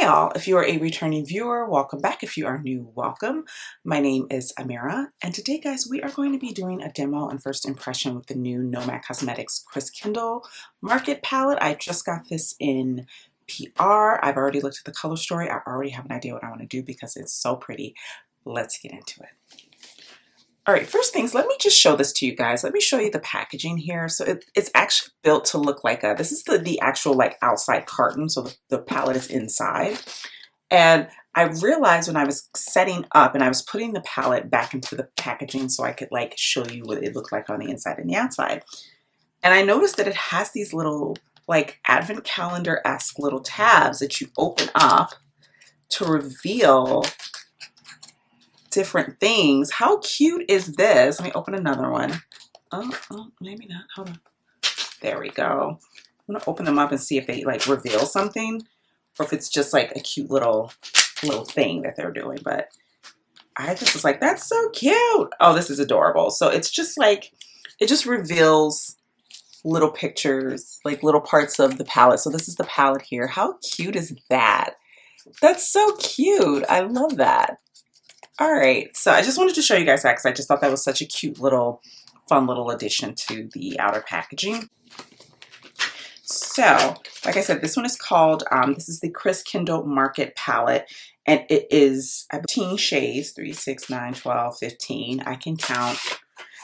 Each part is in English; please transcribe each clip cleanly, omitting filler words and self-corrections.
Hi all, if you are a returning viewer, welcome back. If you are new, welcome. My name is Amira, and today guys, we are going to be doing a demo and first impression with the new Nomad Cosmetics Christkindle Market Palette. I just got this in PR. I've already looked at the color story. I already have an idea what I want to do because it's so pretty. Let's get into it. All right, first things, let me just show this to you guys. Let me show you the packaging here. So it's actually built to look like this is the actual like outside carton. So the palette is inside. And I realized when I was setting up and I was putting the palette back into the packaging so I could like show you what it looked like on the inside and the outside. And I noticed that it has these little like advent calendar-esque little tabs that you open up to reveal different things. How cute is this? Let me open another one. Oh, maybe not. Hold on. There we go. I'm gonna open them up and see if they like reveal something or if it's just like a cute little thing that they're doing. But I just was like, that's so cute. Oh, this is adorable. So it's just like, it just reveals little pictures, like little parts of the palette. So this is the palette here. How cute is that? That's so cute. I love that. All right, so I just wanted to show you guys that because I just thought that was such a cute little, fun little addition to the outer packaging. So, like I said, this one is called, this is the Christkindle Market Palette, and it is 15 shades, 3, 6, 9, 12, 15. I can count.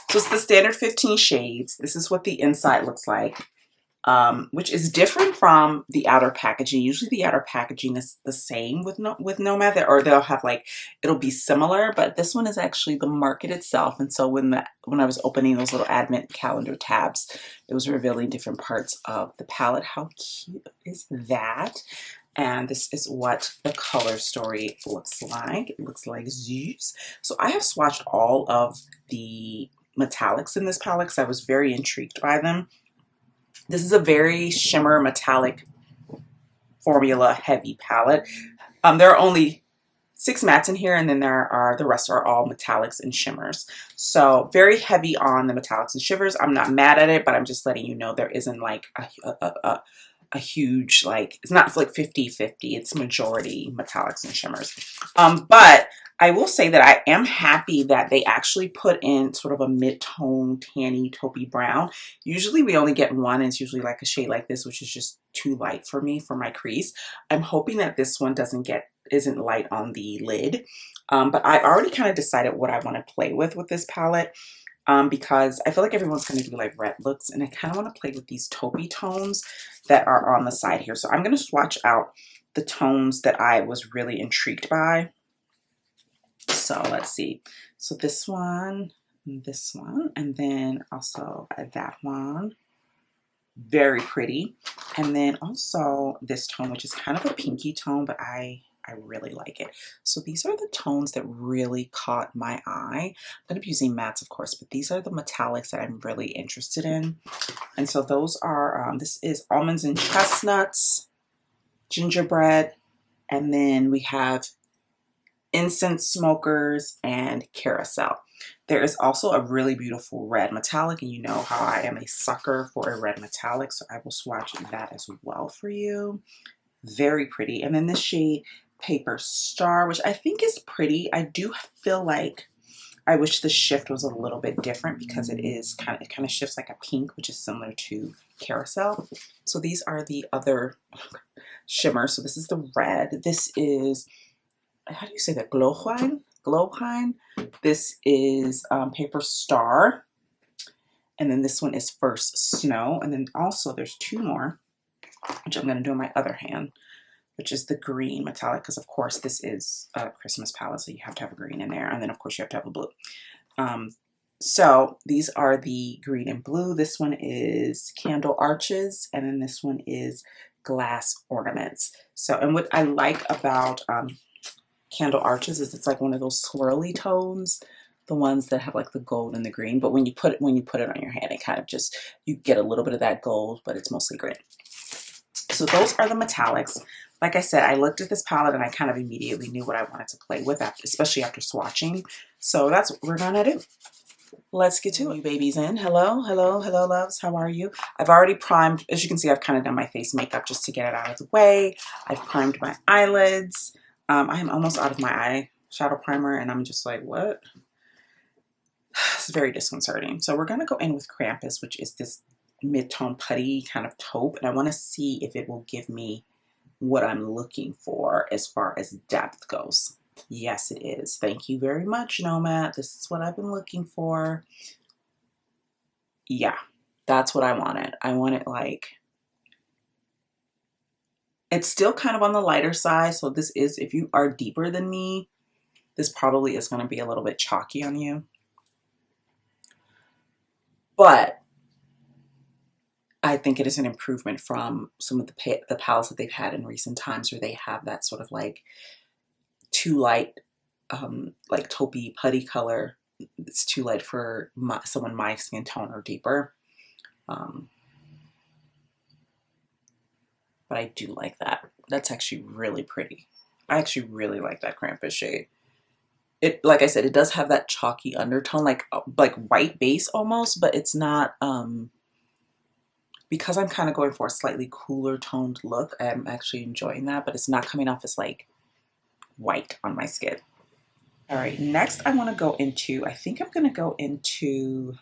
So it's the standard 15 shades. This is what the inside looks like. Which is different from the outer packaging. Usually the outer packaging is the same with Nomad, or they'll have like, it'll be similar, but this one is actually the market itself. And so when I was opening those little advent calendar tabs, it was revealing different parts of the palette. How cute is that? And this is what the color story looks like. It looks like Zeus. So I have swatched all of the metallics in this palette because I was very intrigued by them. This is a very shimmer metallic formula heavy palette. There are only 6 mattes in here, and then the rest are all metallics and shimmers. So very heavy on the metallics and shivers. I'm not mad at it, but I'm just letting you know there isn't like a huge, like, it's not like 50-50. It's majority metallics and shimmers. But I will say that I am happy that they actually put in sort of a mid-tone, tanny, taupey brown. Usually we only get one, and it's usually like a shade like this, which is just too light for me for my crease. I'm hoping that this one isn't light on the lid. But I already kind of decided what I want to play with this palette. Because I feel like everyone's going to do like red looks, and I kind of want to play with these taupey tones that are on the side here. So I'm going to swatch out the tones that I was really intrigued by. So let's see. So this one, and then also that one. Very pretty. And then also this tone, which is kind of a pinky tone, but I really like it. So these are the tones that really caught my eye. I'm going to be using mattes, of course, but these are the metallics that I'm really interested in. And so those are, this is almonds and chestnuts, gingerbread, and then we have incense smokers and carousel. There is also a really beautiful red metallic, and you know how I am a sucker for a red metallic, so I will swatch that as well for you. Very pretty. And then this shade Paper Star, which I think is pretty. I do feel like I wish the shift was a little bit different because it kind of shifts like a pink, which is similar to Carousel. So these are the other shimmers. So this is the red. This is, how do you say that? Glowpine. This is Paper Star. And then this one is First Snow. And then also there's 2 more, which I'm going to do on my other hand, which is the green metallic, because of course this is a Christmas palette, so you have to have a green in there, and then of course you have to have a blue. So these are the green and blue. This one is Candle Arches, and then this one is Glass Ornaments. So, and what I like about Candle Arches is it's like one of those swirly tones, the ones that have like the gold and the green, but when you put it on your hand, it kind of just, you get a little bit of that gold, but it's mostly green. So those are the metallics. Like I said, I looked at this palette and I kind of immediately knew what I wanted to play with, especially after swatching. So that's what we're gonna do. let's get to it. You babies in. Hello, hello, hello, loves. How are you? I've already primed. As you can see, I've kind of done my face makeup just to get it out of the way. I've primed my eyelids. I am almost out of my eyeshadow primer, and I'm just like, what? It's very disconcerting. So we're going to go in with Krampus, which is this mid-tone putty kind of taupe, and I want to see if it will give me what I'm looking for as far as depth goes. Yes, it is. Thank you very much, Nomad. This is what I've been looking for. Yeah, that's what I wanted. I want it like, it's still kind of on the lighter side. So this is, if you are deeper than me, this probably is going to be a little bit chalky on you. But I think it is an improvement from some of the palettes that they've had in recent times, where they have that sort of like too light, like taupey putty color. It's too light for someone my skin tone or deeper. But I do like that. That's actually really pretty. I actually really like that Krampus shade. It, like I said, it does have that chalky undertone, like white base almost, but it's not, because I'm kind of going for a slightly cooler toned look, I'm actually enjoying that, but it's not coming off as like white on my skin. All right, next I want to go into, I think I'm going to go into,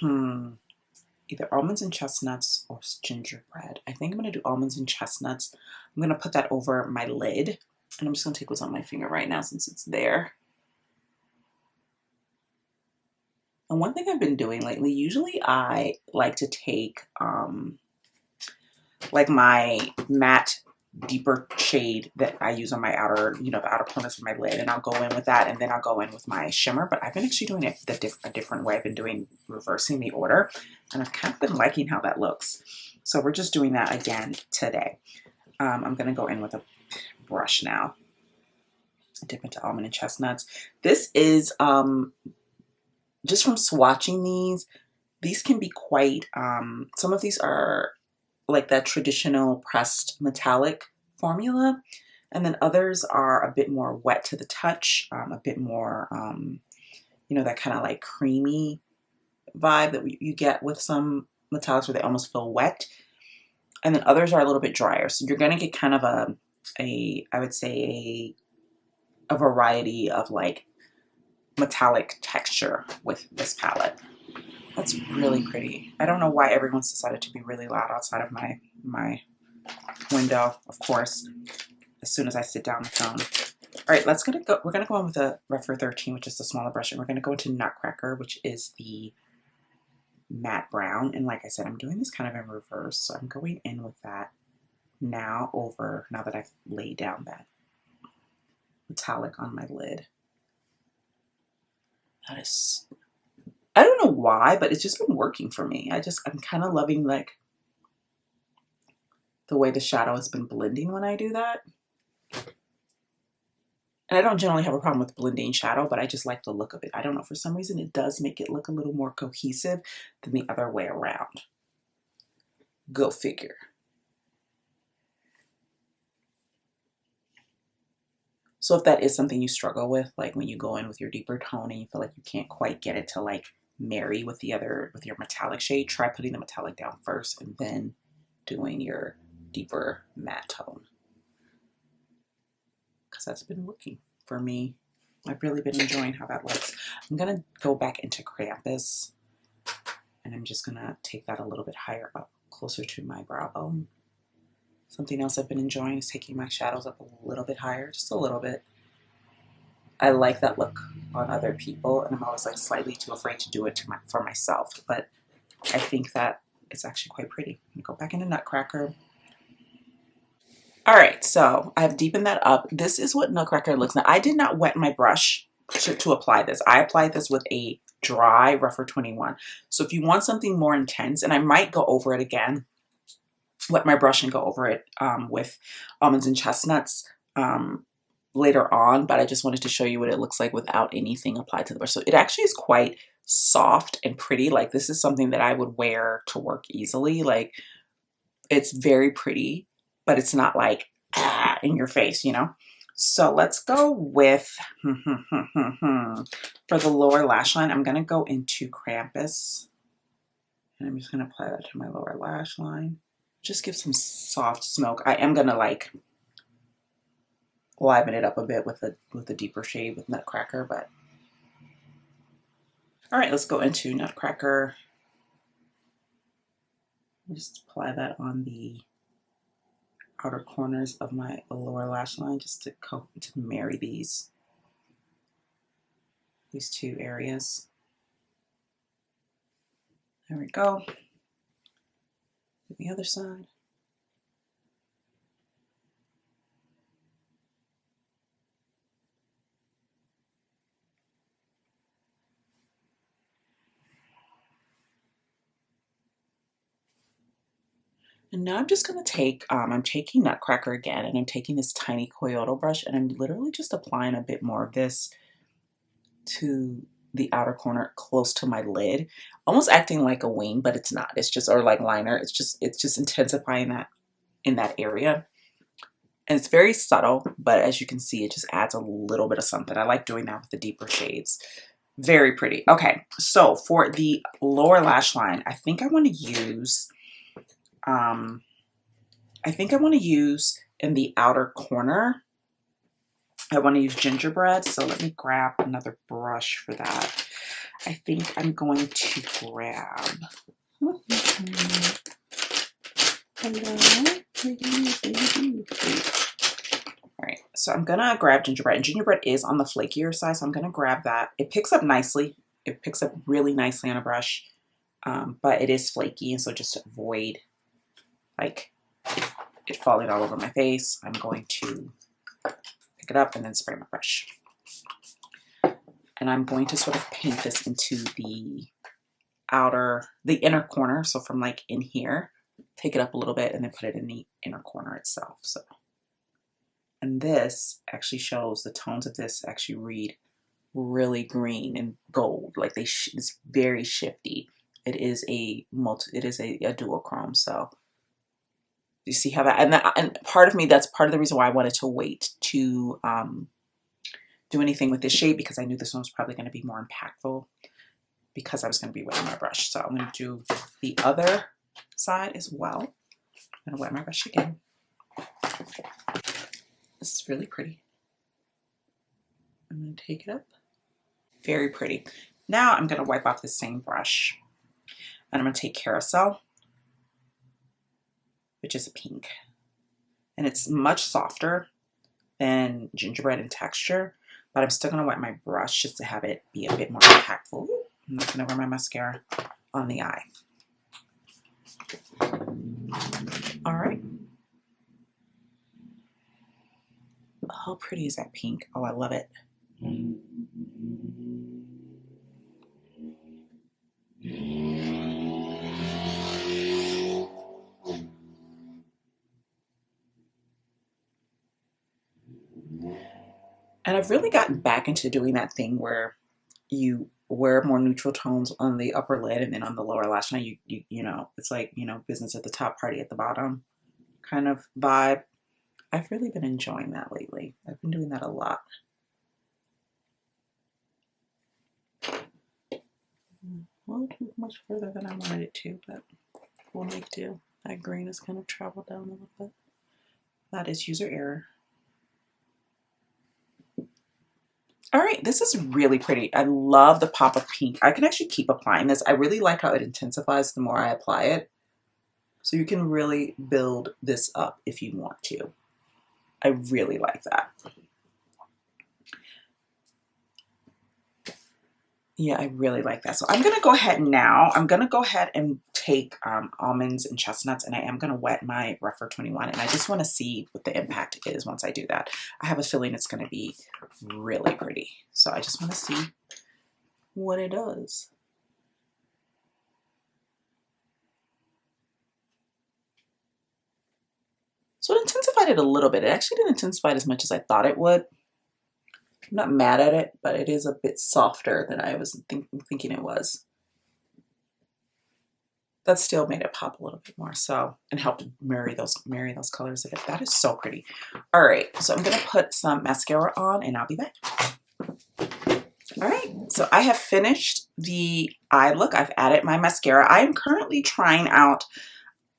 either almonds and chestnuts or gingerbread. I think I'm going to do almonds and chestnuts. I'm going to put that over my lid, and I'm just going to take what's on my finger right now since it's there. And one thing I've been doing lately, usually I like to take like my matte deeper shade that I use on my outer, the outer corners of my lid, and I'll go in with that, and then I'll go in with my shimmer. But I've been actually doing it a different way. I've been doing reversing the order, and I've kind of been liking how that looks. So we're just doing that again today. I'm going to go in with a brush now. Dip into almond and chestnuts. This is just from swatching these can be quite, some of these are like that traditional pressed metallic formula, and then others are a bit more wet to the touch, a bit more, that kind of like creamy vibe that you get with some metallics where they almost feel wet, and then others are a little bit drier. So you're going to get kind of I would say a variety of like metallic texture with this palette. That's really pretty. I don't know why everyone's decided to be really loud outside of my window, of course, as soon as I sit down to film. All right, we're gonna go in with a Refer 13, which is the smaller brush, and we're gonna go into Nutcracker, which is the matte brown. And like I said, I'm doing this kind of in reverse, so I'm going in with that now that I've laid down that metallic on my lid. That is, I don't know why, but it's just been working for me. I'm kind of loving like the way the shadow has been blending when I do that. And I don't generally have a problem with blending shadow, but I just like the look of it. I don't know, for some reason it does make it look a little more cohesive than the other way around. Go figure. So if that is something you struggle with, like when you go in with your deeper tone and you feel like you can't quite get it to like marry with your metallic shade, try putting the metallic down first and then doing your deeper matte tone. Because that's been working for me. I've really been enjoying how that looks. I'm going to go back into Krampus, and I'm just going to take that a little bit higher up, closer to my brow bone. Something else I've been enjoying is taking my shadows up a little bit higher, just a little bit. I like that look on other people, and I'm always like slightly too afraid to do it for myself, but I think that it's actually quite pretty. I'm gonna go back into Nutcracker. All right, so I've deepened that up. This is what Nutcracker looks like. I did not wet my brush to apply this. I applied this with a dry Refer 21. So if you want something more intense, and I might go over it again, wet my brush and go over it with almonds and chestnuts later on, but I just wanted to show you what it looks like without anything applied to the brush. So it actually is quite soft and pretty. Like, this is something that I would wear to work easily. Like, it's very pretty, but it's not like in your face, So let's go with, for the lower lash line, I'm going to go into Krampus. And I'm just going to apply that to my lower lash line. Just give some soft smoke. I am going to like liven it up a bit with a deeper shade with Nutcracker, but all right, let's go into Nutcracker. Just apply that on the outer corners of my lower lash line just to marry these two areas. There we go. The other side. And now I'm just going to take, I'm taking Nutcracker again, and I'm taking this tiny Kyoto brush, and I'm literally just applying a bit more of this to the outer corner close to my lid, almost acting like a wing, but it's not. It's just, or like liner. It's just intensifying that in that area. And it's very subtle, but as you can see, it just adds a little bit of something. I like doing that with the deeper shades. Very pretty. Okay, so for the lower lash line, I think I want to use, in the outer corner, I want to use gingerbread. So let me grab another brush for that. I think I'm going to grab, all right, so I'm gonna grab gingerbread, and gingerbread is on the flakier side, so I'm gonna grab that. It picks up nicely. It picks up really nicely on a brush, but it is flaky, and so just to avoid like it falling all over my face, I'm going to pick it up and then spray my brush. And I'm going to sort of paint this into the inner corner. So from like in here, take it up a little bit and then put it in the inner corner itself. So, and this actually shows the tones of this actually read really green and gold. Like it's very shifty. It is a duochrome. So you see how that, and part of me, that's part of the reason why I wanted to wait to do anything with this shade, because I knew this one was probably going to be more impactful because I was going to be wetting my brush. So I'm going to do the other side as well. I'm going to wet my brush again. This is really pretty. I'm going to take it up. Very pretty. Now I'm going to wipe off the same brush, and I'm going to take Carousel, which is a pink, and it's much softer than gingerbread in texture, but I'm still going to wet my brush just to have it be a bit more impactful. I'm not going to wear my mascara on the eye. All right. How pretty is that pink? Oh, I love it. And I've really gotten back into doing that thing where you wear more neutral tones on the upper lid, and then on the lower lash line, you know, it's like, you know, business at the top, party at the bottom kind of vibe. I've really been enjoying that lately. I've been doing that a lot. Well, it went much further than I wanted it to, but we'll make do. That green has kind of traveled down a little bit. That is user error. All right, this is really pretty. I love the pop of pink. I can actually keep applying this. I really like how it intensifies the more I apply it. So you can really build this up if you want to. I really like that. Yeah, I really like that. So I'm going to go ahead now. I'm going to go ahead and take almonds and chestnuts, and I am going to wet my Rougher 21. And I just want to see what the impact is once I do that. I have a feeling it's going to be really pretty. So I just want to see what it does. So it intensified it a little bit. It actually didn't intensify it as much as I thought it would. I'm not mad at it, but it is a bit softer than I was thinking it was. that still made it pop a little bit more. So, and helped marry those colors a bit. That is so pretty. All right, so I'm gonna put some mascara on and I'll be back. All right, so I have finished the eye look. I've added my mascara. I am currently trying out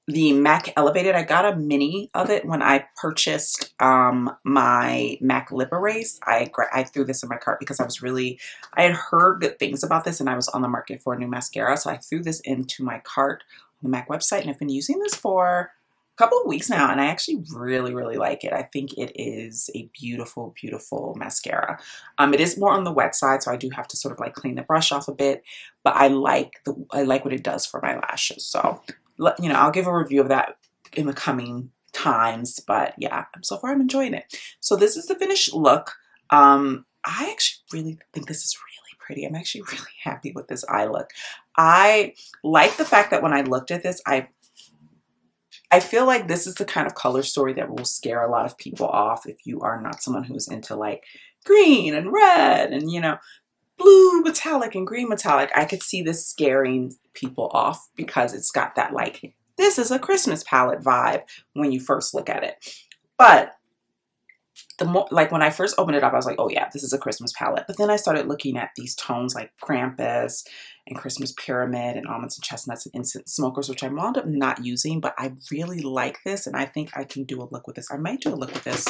the MAC Elevated. I got a mini of it when I purchased my MAC Lip Erase. I threw this in my cart because I had heard good things about this and I was on the market for a new mascara. So I threw this into my cart on the MAC website and I've been using this for a couple of weeks now and I actually really, really like it. I think it is a beautiful, beautiful mascara. It is more on the wet side, so I do have to sort of like clean the brush off a bit, but I like what it does for my lashes. So you know, I'll give a review of that in the coming times, but yeah, so far I'm enjoying it. So this is the finished look. I actually really think this is really pretty. I'm actually really happy with this eye look. I like the fact that when I looked at this, I feel like this is the kind of color story that will scare a lot of people off if you are not someone who's into like green and red and, you know, blue metallic and green metallic. I could see this scaring people off because it's got that like, this is a Christmas palette vibe when you first look at it. But the more, like when I first opened it up, I was like, oh yeah, this is a Christmas palette. But then I started looking at these tones like Krampus and Christmas Pyramid and Almonds and Chestnuts and Incense Smokers, which I wound up not using, but I really like this and I think I can do a look with this. I might do a look with this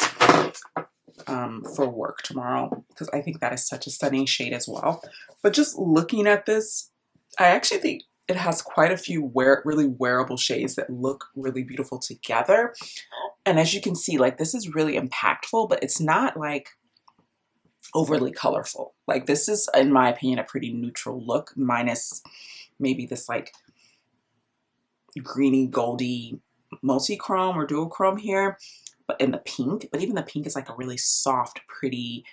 for work tomorrow because I think that is such a stunning shade as well. But just looking at this, I actually think it has quite a few really wearable shades that look really beautiful together. And as you can see, like this is really impactful, but it's not like overly colorful. Like this is, in my opinion, a pretty neutral look minus maybe this like greeny goldy multi-chrome or duochrome here. But in the pink, but even the pink is like a really soft, pretty,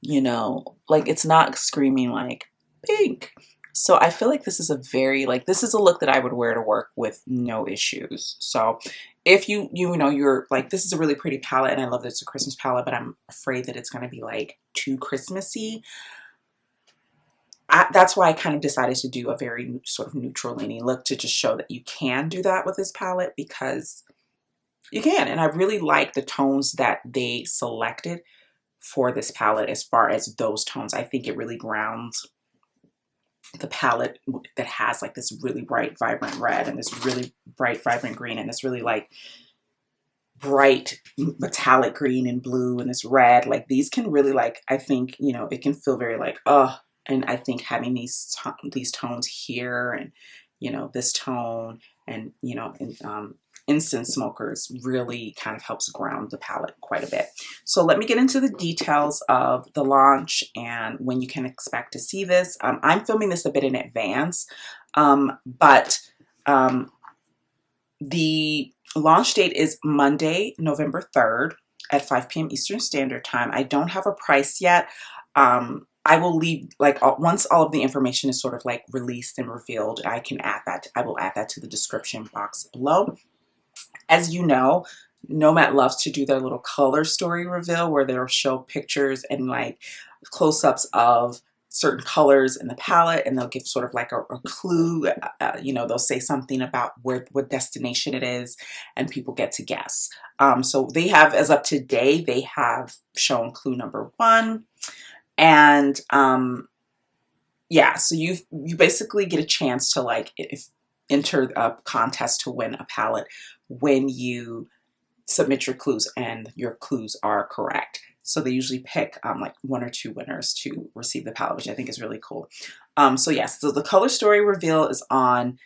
you know, like it's not screaming like pink. So I feel like this is this is a look that I would wear to work with no issues. So if you know, you're like, this is a really pretty palette and I love that it's a Christmas palette, but I'm afraid that it's going to be like too Christmassy. That's why I kind of decided to do a very sort of neutral leaning look to just show that you can do that with this palette because you can. And I really like the tones that they selected for this palette as far as those tones. I think it really grounds the palette that has like this really bright, vibrant red and this really bright, vibrant green and this really like bright metallic green and blue and this red. Like these can really like, I think, you know, it can feel very like, and I think having these tones here and, you know, this tone and, you know, and, Incense Smokers really kind of helps ground the palette quite a bit. So let me get into the details of the launch and when you can expect to see this. I'm filming this a bit in advance, but the launch date is Monday, November 3rd at 5 p.m. Eastern Standard Time. I don't have a price yet. I will leave, like, once all of the information is sort of like released and revealed, I can add that. I will add that to the description box below. As you know, Nomad loves to do their little color story reveal where they'll show pictures and like close-ups of certain colors in the palette and they'll give sort of like a clue. You know, they'll say something about what destination it is and people get to guess. So they have, as of today, they have shown clue number 1. And yeah, so you basically get a chance to like enter a contest to win a palette when you submit your clues and your clues are correct. So they usually pick like 1 or 2 winners to receive the palette, which I think is really cool. So yes, so the color story reveal is on,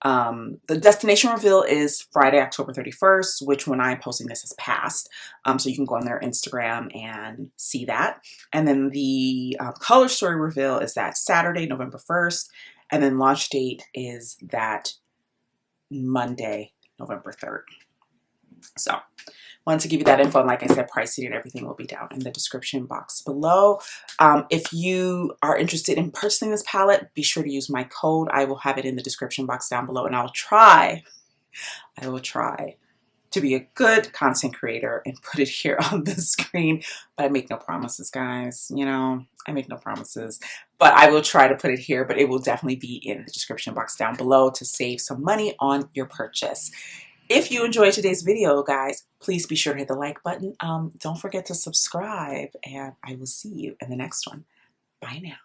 the destination reveal is Friday, October 31st, which when I'm posting this has passed. So you can go on their Instagram and see that. And then the color story reveal is that Saturday, November 1st. And then launch date is that Monday, November 3rd. So wanted to give you that info. And like I said, pricing and everything will be down in the description box below. If you are interested in purchasing this palette, be sure to use my code. I will have it in the description box down below and I will try to be a good content creator and put it here on the screen. But I make no promises, guys. You know, I make no promises. But I will try to put it here, but it will definitely be in the description box down below to save some money on your purchase. If you enjoyed today's video, guys, please be sure to hit the like button. Don't forget to subscribe, and I will see you in the next one. Bye now.